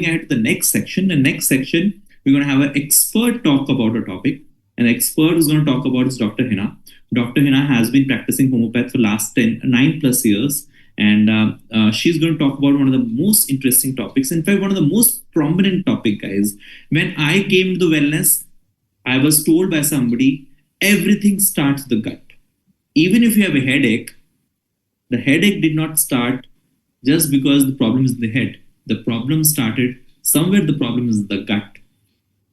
ahead to the next section. The next section, we're going to have an expert talk about a topic. An expert is going to talk about is Dr. Heena. Dr. Heena has been practicing homeopathy for last 9 plus years. And she's going to talk about one of the most interesting topics. In fact, one of the most prominent topic, guys. When I came to the wellness, I was told by somebody, everything starts with the gut. Even if you have a headache, the headache did not start just because the problem is in the head. The problem started somewhere, the problem is the gut.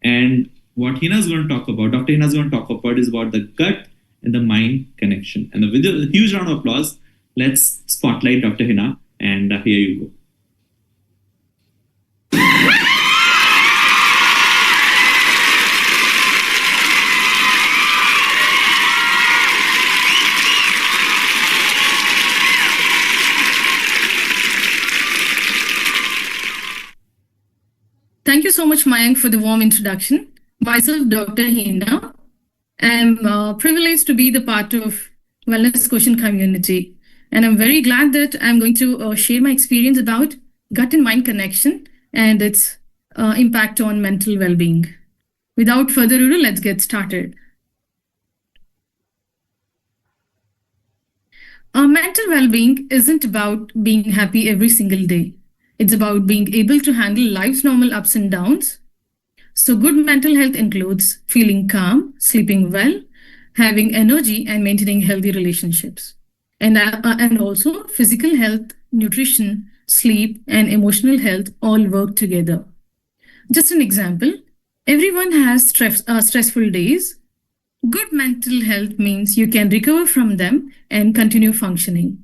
And what Heena is going to talk about, Dr. Heena is going to talk about is about the gut and the mind connection. And with a huge round of applause, let's spotlight Dr. Heena, and here you go. Thank you so much, Mayank, for the warm introduction. Myself, Dr. Heena. I'm privileged to be the part of Wellness Question community. And I'm very glad that I'm going to share my experience about gut and mind connection and its impact on mental well-being. Without further ado, let's get started. Mental well-being isn't about being happy every single day. It's about being able to handle life's normal ups and downs. So good mental health includes feeling calm, sleeping well, having energy, and maintaining healthy relationships. And also physical health, nutrition, sleep, and emotional health all work together. Just an example, everyone has stressful days. Good mental health means you can recover from them and continue functioning.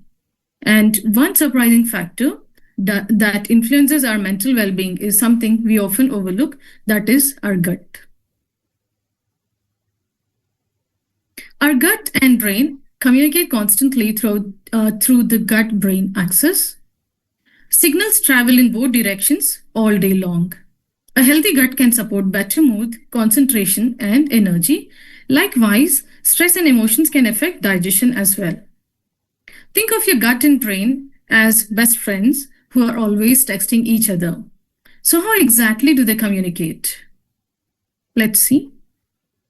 And one surprising factor that influences our mental well-being is something we often overlook, that is our gut. Our gut and brain communicate constantly through the gut-brain axis. Signals travel in both directions all day long. A healthy gut can support better mood, concentration, and energy. Likewise, stress and emotions can affect digestion as well. Think of your gut and brain as best friends who are always texting each other. So how exactly do they communicate? Let's see.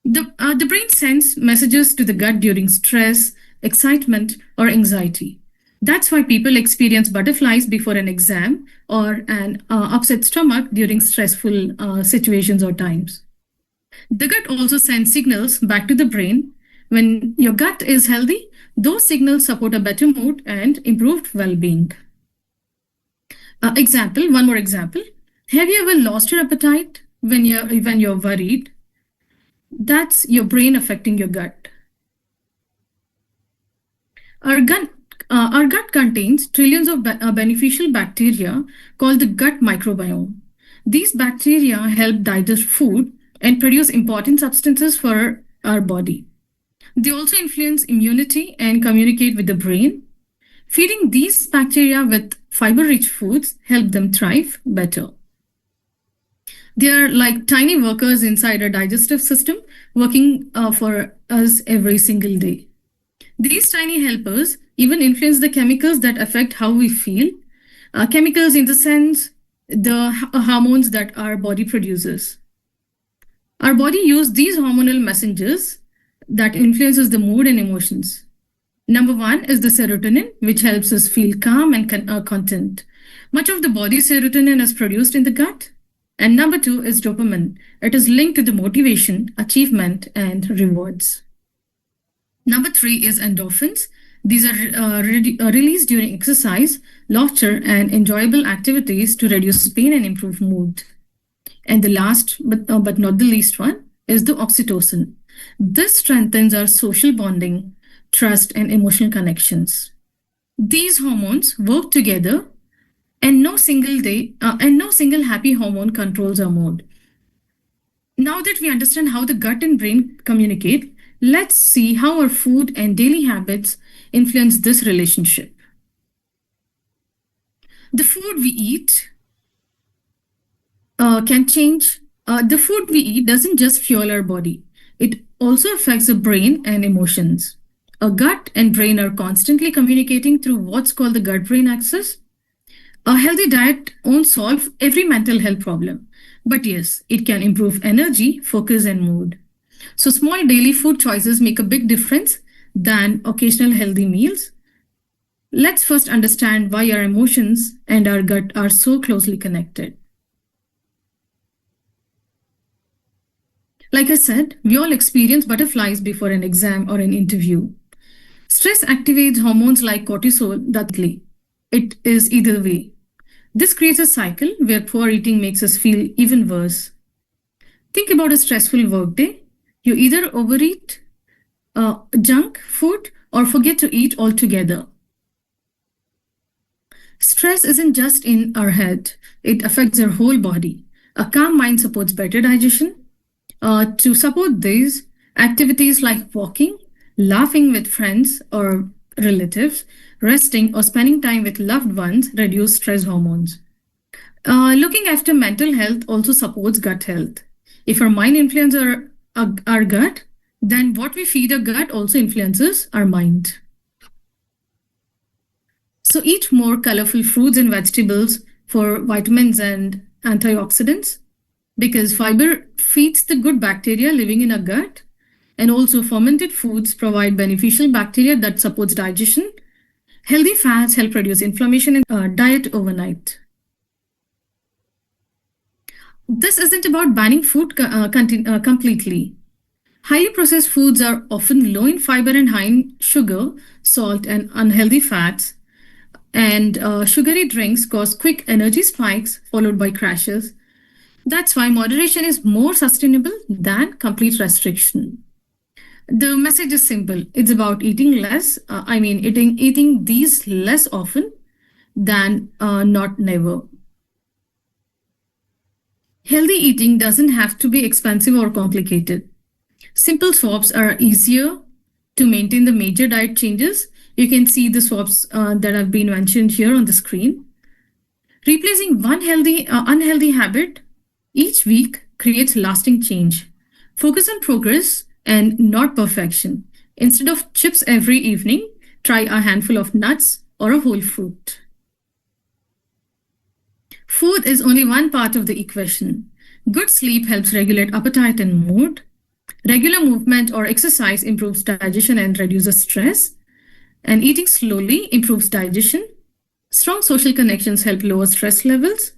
The brain sends messages to the gut during stress, excitement, or anxiety. That's why people experience butterflies before an exam or an upset stomach during stressful situations or times. The gut also sends signals back to the brain. When your gut is healthy, those signals support a better mood and improved well-being. One more example. Have you ever lost your appetite when you're worried? That's your brain affecting your gut. Our gut contains trillions of beneficial bacteria called the gut microbiome. These bacteria help digest food and produce important substances for our body. They also influence immunity and communicate with the brain. Feeding these bacteria with fiber-rich foods help them thrive better. They are like tiny workers inside our digestive system, working for us every single day. These tiny helpers even influence the chemicals that affect how we feel. Chemicals in the sense, the hormones that our body produces. Our body uses these hormonal messengers that influences the mood and emotions. Number one is the serotonin, which helps us feel calm and content. Much of the body's serotonin is produced in the gut. And number two is dopamine. It is linked to the motivation, achievement, and rewards. Number three is endorphins. These are released during exercise, laughter, and enjoyable activities to reduce pain and improve mood. And the last, but not the least one, is the oxytocin. This strengthens our social bonding, trust, and emotional connections. These hormones work together, and no single happy hormone controls our mood. Now that we understand how the gut and brain communicate, let's see how our food and daily habits influence this relationship. The food we eat can change. The food we eat doesn't just fuel our body. It also affects the brain and emotions. Our gut and brain are constantly communicating through what's called the gut-brain axis. A healthy diet won't solve every mental health problem, but yes, it can improve energy, focus, and mood. So, small daily food choices make a big difference than occasional healthy meals. Let's first understand why our emotions and our gut are so closely connected. Like I said, we all experience butterflies before an exam or an interview. Stress activates hormones like cortisol that it is either way. This creates a cycle where poor eating makes us feel even worse. Think about a stressful workday. You either overeat junk food or forget to eat altogether. Stress isn't just in our head, it affects our whole body. A calm mind supports better digestion. To support these, activities like walking, laughing with friends or relatives, resting, or spending time with loved ones reduce stress hormones. Looking after mental health also supports gut health. If our mind influences our gut, then what we feed our gut also influences our mind. So eat more colorful fruits and vegetables for vitamins and antioxidants because fiber feeds the good bacteria living in our gut, and also fermented foods provide beneficial bacteria that supports digestion. Healthy fats help reduce inflammation in diet overnight. This isn't about banning food completely. Highly processed foods are often low in fiber and high in sugar, salt, and unhealthy fats. And sugary drinks cause quick energy spikes followed by crashes. That's why moderation is more sustainable than complete restriction. The message is simple. It's about eating less. Eating these less often than not never. Healthy eating doesn't have to be expensive or complicated. Simple swaps are easier to maintain the major diet changes. You can see the swaps that have been mentioned here on the screen. Replacing one unhealthy habit each week creates lasting change. Focus on progress and not perfection. Instead of chips every evening, try a handful of nuts or a whole fruit. Food is only one part of the equation. Good sleep helps regulate appetite and mood. Regular movement or exercise improves digestion and reduces stress. And eating slowly improves digestion. Strong social connections help lower stress levels.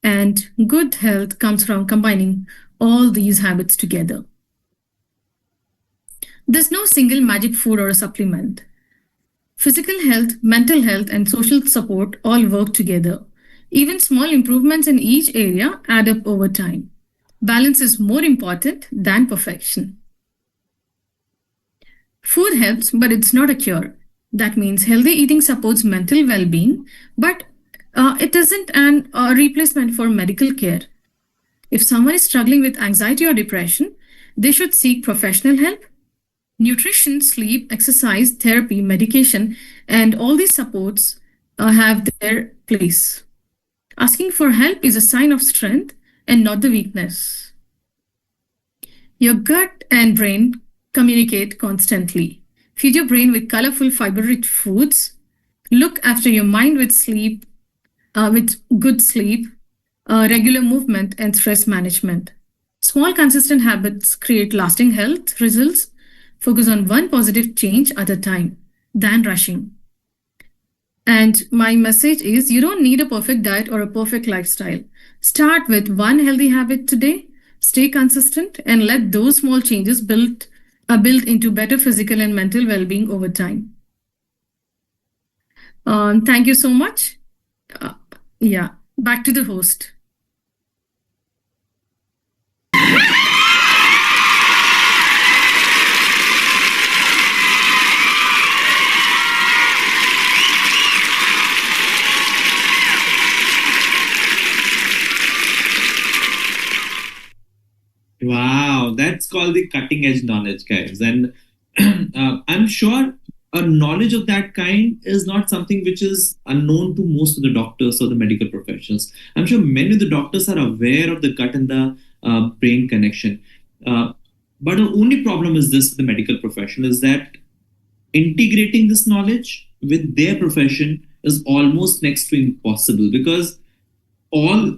And good health comes from combining all these habits together. There's no single magic food or a supplement. Physical health, mental health, and social support all work together. Even small improvements in each area add up over time. Balance is more important than perfection. Food helps, but it's not a cure. That means healthy eating supports mental well being, but it isn't a replacement for medical care. If someone is struggling with anxiety or depression, they should seek professional help. Nutrition, sleep, exercise, therapy, medication, and all these supports have their place. Asking for help is a sign of strength and not the weakness. Your gut and brain communicate constantly. Feed your brain with colorful, fiber-rich foods. Look after your mind with good sleep, regular movement, and stress management. Small, consistent habits create lasting health results. Focus on one positive change at a time than rushing. And my message is you don't need a perfect diet or a perfect lifestyle. Start with one healthy habit today, stay consistent, and let those small changes build into better physical and mental well being over time. Thank you so much. Yeah, back to the host. Wow, that's called the cutting edge knowledge, guys. And I'm sure a knowledge of that kind is not something which is unknown to most of the doctors or the medical professionals. I'm sure many of the doctors are aware of the gut and the brain connection. Uh, but the only problem is this with the medical profession is that integrating this knowledge with their profession is almost next to impossible, because all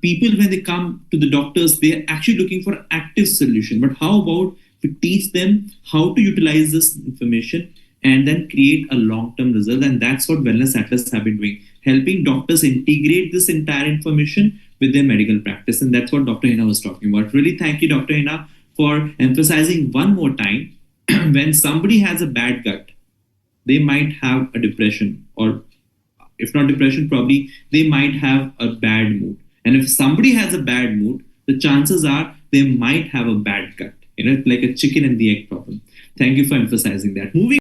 people, when they come to the doctors, they're actually looking for active solution. But how about we teach them how to utilize this information and then create a long-term result? And that's what Wellness Atlas have been doing, helping doctors integrate this entire information with their medical practice. And that's what Dr. Hina was talking about. Really, thank you, Dr. Hina, for emphasizing one more time when somebody has a bad gut, they might have a depression, or if not depression, probably they might have a bad mood. And if somebody has a bad mood, the chances are they might have a bad gut. Like a chicken and the egg problem. Thank you for emphasizing that. Moving